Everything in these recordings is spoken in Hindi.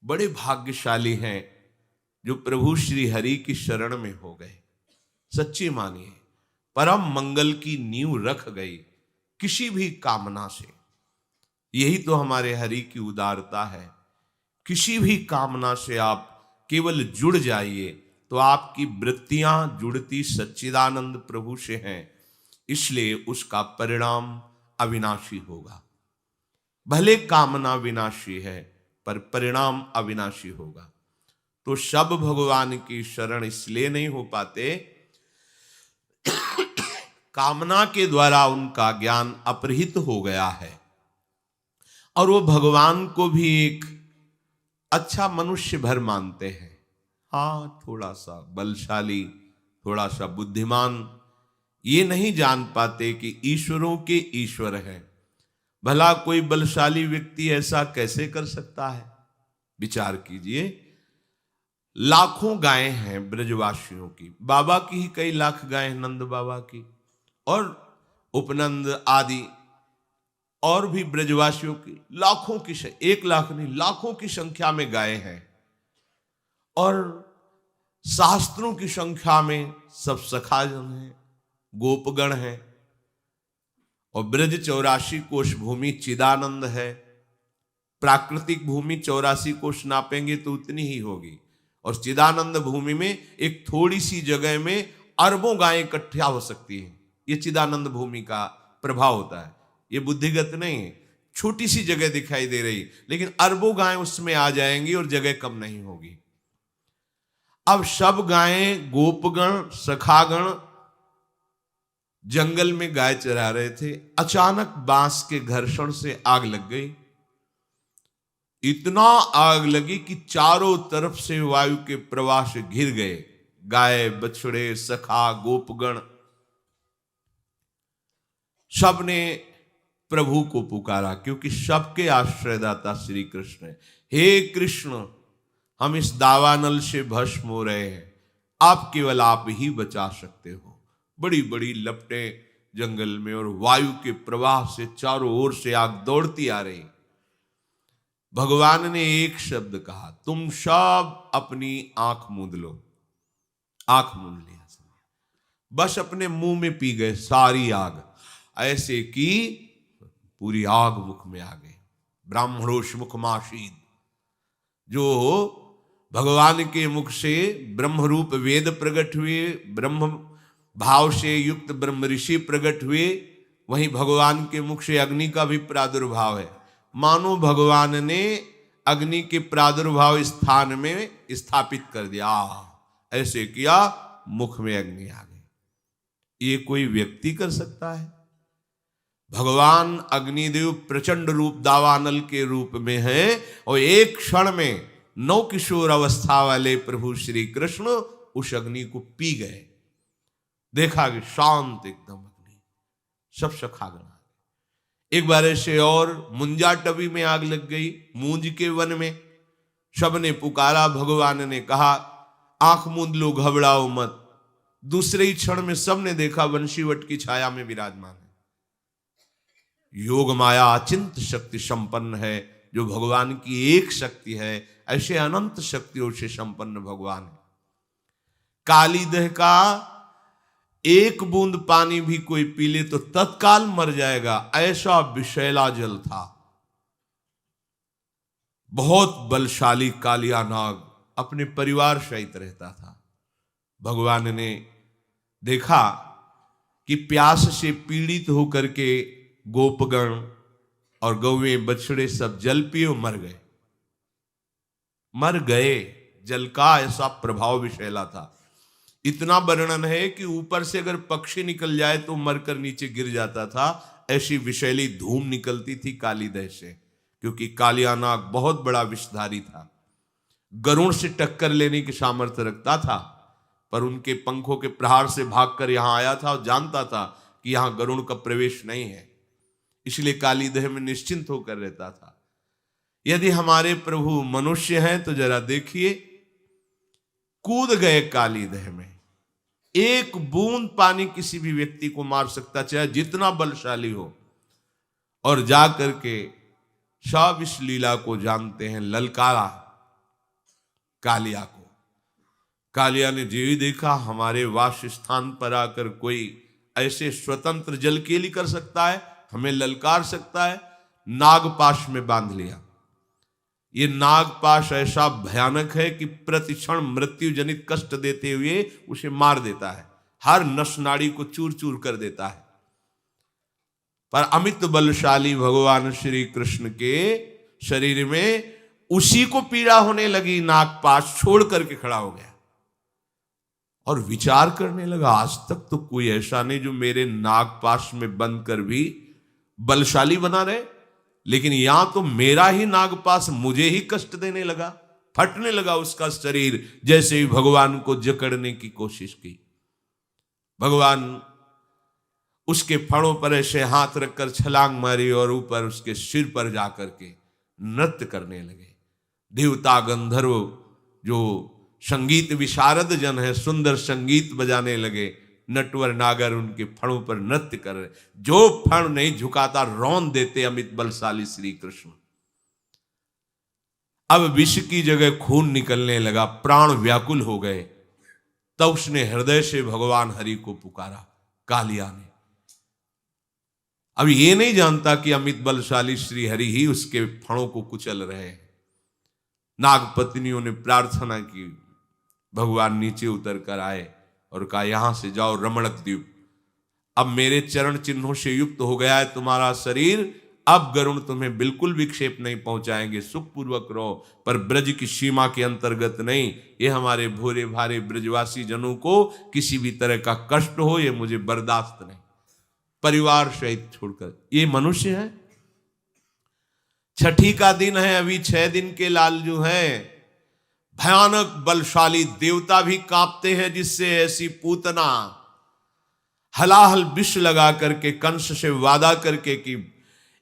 बड़े भाग्यशाली हैं जो प्रभु श्री हरि की शरण में हो गए। सच्ची मानिए, परम मंगल की नींव रख गई किसी भी कामना से। यही तो हमारे हरि की उदारता है। किसी भी कामना से आप केवल जुड़ जाइए तो आपकी वृत्तियां जुड़ती सच्चिदानंद प्रभु से हैं, इसलिए उसका परिणाम अविनाशी होगा। भले कामना विनाशी है पर परिणाम अविनाशी होगा। तो सब भगवान की शरण इसलिए नहीं हो पाते, कामना के द्वारा उनका ज्ञान अपहृत हो गया है और वो भगवान को भी एक अच्छा मनुष्य भर मानते हैं। हाँ, थोड़ा सा बलशाली, थोड़ा सा बुद्धिमान, ये नहीं जान पाते कि ईश्वरों के ईश्वर हैं। भला कोई बलशाली व्यक्ति ऐसा कैसे कर सकता है? विचार कीजिए, लाखों गायें हैं ब्रजवासियों की, बाबा की ही कई लाख गायें हैं, नंद बाबा की और उपनंद आदि और भी ब्रजवासियों की लाखों की, 1 लाख नहीं लाखों की संख्या में गायें हैं और शास्त्रों की संख्या में सब सखाजन हैं, गोपगण हैं और ब्रज 84 कोश भूमि चिदानंद है। प्राकृतिक भूमि 84 कोश नापेंगे तो उतनी ही होगी और चिदानंद भूमि में एक थोड़ी सी जगह में अरबों गायें इकट्ठा हो सकती हैं। ये चिदानंद भूमि का प्रभाव होता है, ये बुद्धिगत नहीं है। छोटी सी जगह दिखाई दे रही लेकिन अरबों गायें उसमें आ जाएंगी और जगह कम नहीं होगी। अब सब गायें, गोपगण, सखागण जंगल में गाय चरा रहे थे। अचानक बांस के घर्षण से आग लग गई। इतना आग लगी कि चारों तरफ से वायु के प्रवाह से घिर गए। गाय, बछड़े, सखा, गोपगण सब ने प्रभु को पुकारा, क्योंकि सबके आश्रयदाता श्री कृष्ण है। हे कृष्ण, हम इस दावानल से भस्म हो रहे हैं, आप केवल आप ही बचा सकते हो। बड़ी बड़ी लपटें जंगल में और वायु के प्रवाह से चारों ओर से आग दौड़ती आ रही। भगवान ने एक शब्द कहा, तुम सब अपनी आंख मूंद लो। आंख मूंद लिया, बस अपने मुंह में पी गए सारी आग, ऐसे कि पूरी आग मुख में आ गई। ब्राह्मणोष मुखमासीद, जो भगवान के मुख से ब्रह्म रूप वेद प्रकट हुए, ब्रह्म भाव से युक्त ब्रह्म ऋषि प्रकट हुए, वहीं भगवान के मुख से अग्नि का भी प्रादुर्भाव है। मानो भगवान ने अग्नि के प्रादुर्भाव स्थान में स्थापित कर दिया, ऐसे किया मुख में अग्नि आ गई। ये कोई व्यक्ति कर सकता है? भगवान अग्निदेव प्रचंड रूप दावानल के रूप में है और एक क्षण में 9 किशोर अवस्था वाले प्रभु श्री कृष्ण उस अग्नि को पी गए। देखा कि शांत एकदम अग्नि, सब सखागण। एक बार ऐसे और मुंजाटवी में आग लग गई, मूंज के वन में। सबने पुकारा, भगवान ने कहा आंख मूंद लो, घबराओ मत। दूसरे ही क्षण में सबने देखा वंशीवट की छाया में विराजमान है। योग माया अचिंत शक्ति संपन्न है, जो भगवान की एक शक्ति है, ऐसे अनंत शक्तियों से संपन्न भगवान है। काली दह का एक बूंद पानी भी कोई पी ले तो तत्काल मर जाएगा, ऐसा विषैला जल था। बहुत बलशाली कालिया नाग अपने परिवार सहित रहता था। भगवान ने देखा कि प्यास से पीड़ित होकर के गोपगण और गौवें, बछड़े सब जल पिए मर गए। जल का ऐसा प्रभाव विषैला था। इतना वर्णन है कि ऊपर से अगर पक्षी निकल जाए तो मरकर नीचे गिर जाता था। ऐसी विषैली धूम निकलती थी कालीदह से, क्योंकि कालिया नाग बहुत बड़ा विषधारी था। गरुड़ से टक्कर लेने की सामर्थ्य रखता था, पर उनके पंखों के प्रहार से भागकर यहां आया था और जानता था कि यहां गरुड़ का प्रवेश नहीं है, इसलिए कालीदह में निश्चिंत होकर रहता था। यदि हमारे प्रभु मनुष्य हैं तो जरा देखिए, कूद गए कालीदह में। एक बूंद पानी किसी भी व्यक्ति को मार सकता, चाहे जितना बलशाली हो, और जा करके सब इस लीला को जानते हैं। ललकारा, कालिया को। कालिया ने जो ही देखा हमारे वास स्थान पर आकर कोई ऐसे स्वतंत्र जलकेली कर सकता है, हमें ललकार सकता है, नागपाश में बांध लिया। ये नागपाश ऐसा भयानक है कि प्रतिक्षण मृत्यु जनित कष्ट देते हुए उसे मार देता है, हर नस नाड़ी को चूर चूर कर देता है। पर अमित बलशाली भगवान श्री कृष्ण के शरीर में उसी को पीड़ा होने लगी, नागपाश छोड़ करके खड़ा हो गया और विचार करने लगा, आज तक तो कोई ऐसा नहीं जो मेरे नागपाश में बंद कर भी बलशाली बना रहे, लेकिन यहां तो मेरा ही नागपाश मुझे ही कष्ट देने लगा। फटने लगा उसका शरीर जैसे ही भगवान को जकड़ने की कोशिश की। भगवान उसके फणों पर ऐसे हाथ रखकर छलांग मारी और ऊपर उसके सिर पर जाकर के नृत्य करने लगे। देवता गंधर्व जो संगीत विशारद जन है सुंदर संगीत बजाने लगे, नटवर नागर उनके फणों पर नृत्य कर रहे। जो फण नहीं झुकाता रौंद देते अमित बलशाली श्री कृष्ण। अब विष की जगह खून निकलने लगा, प्राण व्याकुल हो गए। तब उसने हृदय से भगवान हरि को पुकारा, कालिया ने। अब ये नहीं जानता कि अमित बलशाली श्री हरि ही उसके फणों को कुचल रहे हैं। नागपत्नियों ने प्रार्थना की, भगवान नीचे उतर कर आए और कहा, यहां से जाओ रमणक द्वीप, अब मेरे चरण चिन्हों से युक्त हो गया है तुम्हारा शरीर, अब गरुण तुम्हें बिल्कुल विक्षेप नहीं पहुंचाएंगे, सुखपूर्वक रहो, पर ब्रज की सीमा के अंतर्गत नहीं। ये हमारे भोरे भारे ब्रजवासी जनों को किसी भी तरह का कष्ट हो ये मुझे बर्दाश्त नहीं। परिवार सहित छोड़कर, ये मनुष्य है। छठी का दिन है, अभी 6 दिन के लालजू हैं। भयानक बलशाली देवता भी कांपते हैं, जिससे ऐसी पूतना हलाहल विष लगा करके कंस से वादा करके कि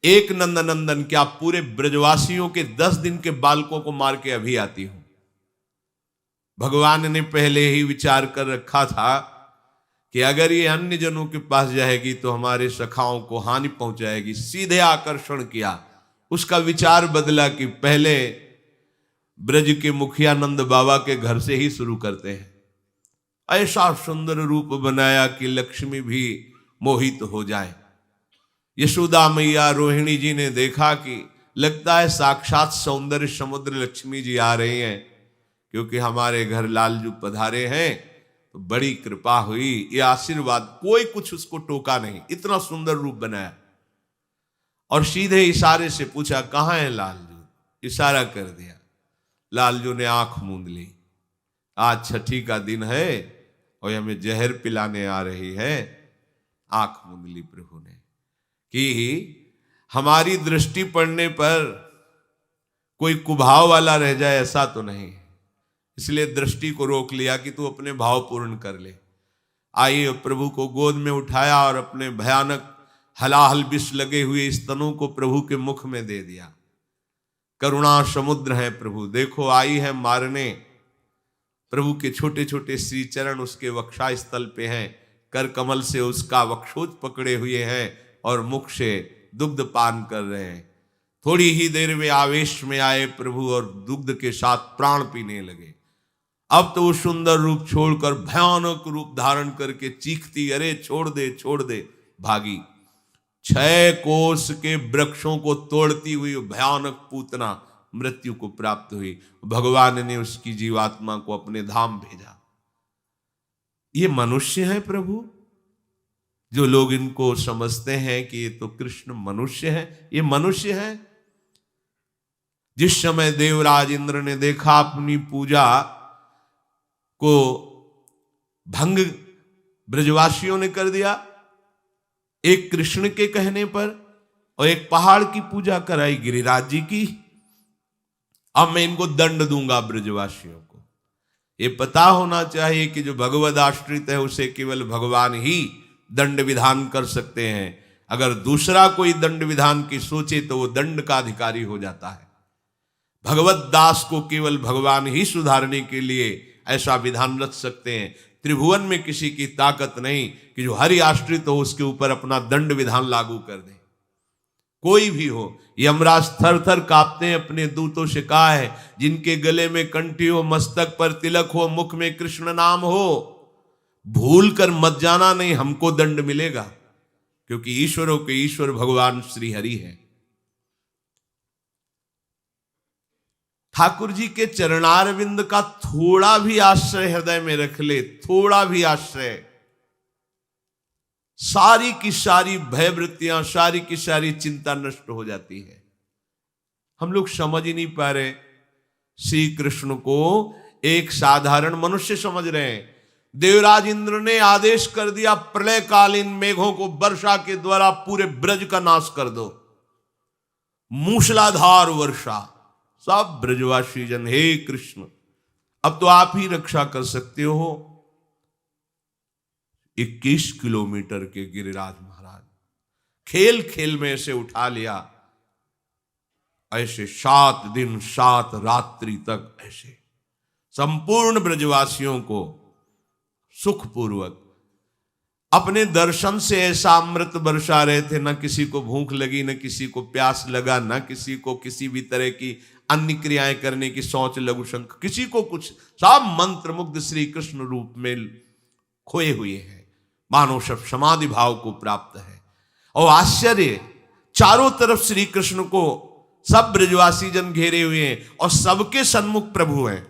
एक नंदन क्या पूरे ब्रजवासियों के 10 दिन के बालकों को मार के अभी आती हूं। भगवान ने पहले ही विचार कर रखा था कि अगर ये अन्य जनों के पास जाएगी तो हमारे सखाओं को हानि पहुंचाएगी। सीधे आकर्षण किया, उसका विचार बदला कि पहले ब्रज के मुखिया नंद बाबा के घर से ही शुरू करते हैं। ऐसा सुंदर रूप बनाया कि लक्ष्मी भी मोहित हो जाए। यशोदा मैया रोहिणी जी ने देखा कि लगता है साक्षात सौंदर्य समुद्र लक्ष्मी जी आ रही हैं, क्योंकि हमारे घर लालजू पधारे हैं, तो बड़ी कृपा हुई, ये आशीर्वाद। कोई कुछ उसको टोका नहीं, इतना सुंदर रूप बनाया। और सीधे इशारे से पूछा, कहां है लालजू? इशारा कर दिया। लालजू ने आंख मूंद ली। आज छठी का दिन है और हमें जहर पिलाने आ रही है। आंख मूंद ली प्रभु ने कि हमारी दृष्टि पड़ने पर कोई कुभाव वाला रह जाए ऐसा तो नहीं, इसलिए दृष्टि को रोक लिया कि तू अपने भाव पूर्ण कर ले। आइए, प्रभु को गोद में उठाया और अपने भयानक हलाहल विष लगे हुए स्तनों को प्रभु के मुख में दे दिया। करुणा समुद्र है प्रभु, देखो आई है मारने। प्रभु के छोटे छोटे श्री चरण उसके वक्षा स्थल पे हैं, कर कमल से उसका वक्षोज पकड़े हुए हैं और मुख से दुग्ध पान कर रहे हैं। थोड़ी ही देर में आवेश में आए प्रभु और दुग्ध के साथ प्राण पीने लगे। अब तो वो सुंदर रूप छोड़कर भयानक रूप धारण करके चीखती, अरे छोड़ दे छोड़ दे, भागी। 6 कोस के वृक्षों को तोड़ती हुई भयानक पूतना मृत्यु को प्राप्त हुई। भगवान ने उसकी जीवात्मा को अपने धाम भेजा। ये मनुष्य है प्रभु, जो लोग इनको समझते हैं कि ये तो कृष्ण मनुष्य है, ये मनुष्य है। जिस समय देवराज इंद्र ने देखा अपनी पूजा को भंग ब्रजवासियों ने कर दिया, एक कृष्ण के कहने पर, और एक पहाड़ की पूजा कराई गिरिराज जी की। अब मैं इनको दंड दूंगा ब्रजवासियों को। ये पता होना चाहिए कि जो भगवद आश्रित है उसे केवल भगवान ही दंड विधान कर सकते हैं। अगर दूसरा कोई दंड विधान की सोचे तो वो दंड का अधिकारी हो जाता है। भगवत दास को केवल भगवान ही सुधारने के लिए ऐसा विधान रच सकते हैं। त्रिभुवन में किसी की ताकत नहीं कि जो हरि आश्रित हो उसके ऊपर अपना दंड विधान लागू कर दे। कोई भी हो। यमराज थर थर कांपते हैं, अपने दूतों से कहा है जिनके गले में कंठी हो, मस्तक पर तिलक हो, मुख में कृष्ण नाम हो, भूल कर मत जाना, नहीं हमको दंड मिलेगा, क्योंकि ईश्वरों के ईश्वर भगवान श्री हरि है। ठाकुर जी के चरणारविंद का थोड़ा भी आश्रय हृदय में रख ले, थोड़ा भी आश्रय, सारी की सारी भयवृत्तियां, सारी की सारी चिंता नष्ट हो जाती है। हम लोग समझ ही नहीं पा रहे, श्री कृष्ण को एक साधारण मनुष्य समझ रहे हैं। देवराज इंद्र ने आदेश कर दिया, प्रलयकालीन मेघों को वर्षा के द्वारा पूरे ब्रज का नाश कर दो, मूसलाधार वर्षा। सब ब्रजवासी जन, हे कृष्ण अब तो आप ही रक्षा कर सकते हो। 21 किलोमीटर के गिरिराज महाराज खेल खेल में ऐसे उठा लिया, ऐसे 7 दिन 7 रात्रि तक ऐसे संपूर्ण ब्रजवासियों को सुखपूर्वक अपने दर्शन से ऐसा अमृत बरसा रहे थे। न किसी को भूख लगी, न किसी को प्यास लगा, न किसी को किसी भी तरह की अन्य क्रियाएं करने की सोच, लघु शंख, किसी को कुछ। सब मंत्र मुग्ध श्री कृष्ण रूप में खोए हुए हैं, मानो सब समाधि भाव को प्राप्त है। और आश्चर्य, चारों तरफ श्री कृष्ण को सब ब्रजवासी जन घेरे हुए हैं और सबके सन्मुख प्रभु हैं।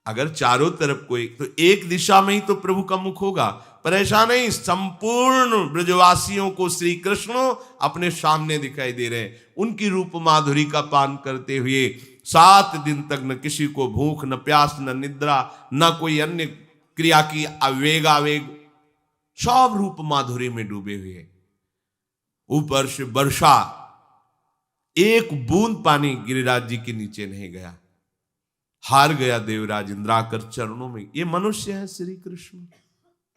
अगर चारों तरफ कोई, तो एक दिशा में ही तो प्रभु का मुख होगा, पर ऐसा नहीं, संपूर्ण ब्रजवासियों को श्री कृष्ण अपने सामने दिखाई दे रहे हैं। उनकी रूप माधुरी का पान करते हुए 7 दिन तक न किसी को भूख, न प्यास, न निद्रा, न कोई अन्य क्रिया की आवेग, सब रूप माधुरी में डूबे हुए। ऊपर से वर्षा, एक बूंद पानी गिरिराज जी के नीचे नहीं गया। हार गया देवराज इंद्र आकर चरणों में। ये मनुष्य है श्री कृष्ण,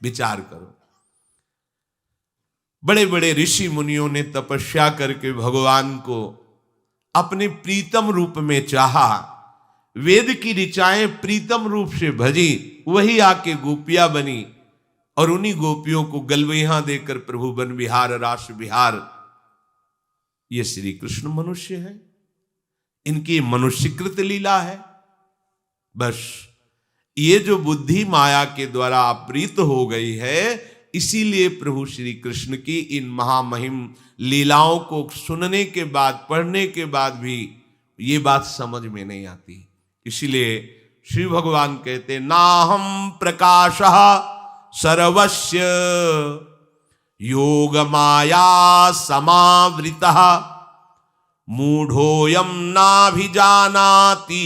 विचार करो। बड़े बड़े ऋषि मुनियों ने तपस्या करके भगवान को अपने प्रीतम रूप में चाहा, वेद की ऋचाएं प्रीतम रूप से भजी, वही आके गोपियां बनी और उन्हीं गोपियों को गलवैया देकर प्रभु बन विहार रास विहार। ये श्री कृष्ण मनुष्य है, इनकी मनुष्यकृत लीला है। बस ये जो बुद्धि माया के द्वारा अपहृत हो गई है, इसीलिए प्रभु श्री कृष्ण की इन महामहिम लीलाओं को सुनने के बाद, पढ़ने के बाद भी ये बात समझ में नहीं आती। इसीलिए श्री भगवान कहते, नाहम प्रकाशः सर्वस्य योग माया समावृतः मूढ़ोऽयं नाभिजानाति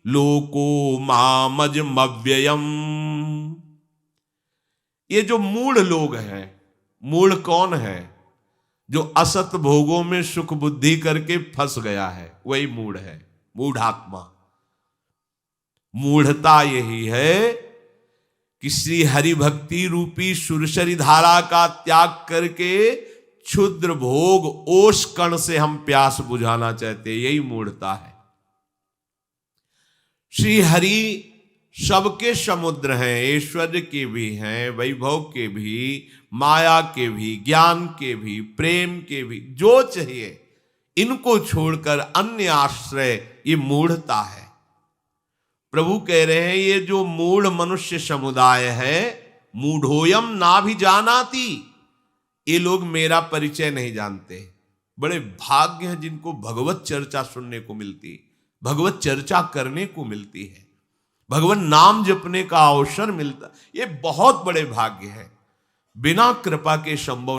लोको मामजमव्ययम्। ये जो मूढ़ लोग हैं, मूढ़ कौन है? जो असत भोगों में सुख बुद्धि करके फंस गया है, वही मूढ़ है, मूढ़ात्मा। मूढ़ता यही है कि श्री हरि भक्ति रूपी सुरसरी धारा का त्याग करके क्षुद्र भोग ओष कण से हम प्यास बुझाना चाहते, यही मूढ़ता है। श्री हरि सबके समुद्र हैं, ऐश्वर्य के भी हैं, वैभव के भी, माया के भी, ज्ञान के भी, प्रेम के भी, जो चाहिए इनको छोड़कर अन्य आश्रय, ये मूढ़ता है। प्रभु कह रहे हैं ये जो मूढ़ मनुष्य समुदाय है, मूढ़ोयम नाभिजानाति, ये लोग मेरा परिचय नहीं जानते। बड़े भाग्य हैं जिनको भगवत चर्चा सुनने को मिलती, भगवत चर्चा करने को मिलती है, भगवान नाम जपने का अवसर मिलता, ये बहुत बड़े भाग्य है। बिना कृपा के संभव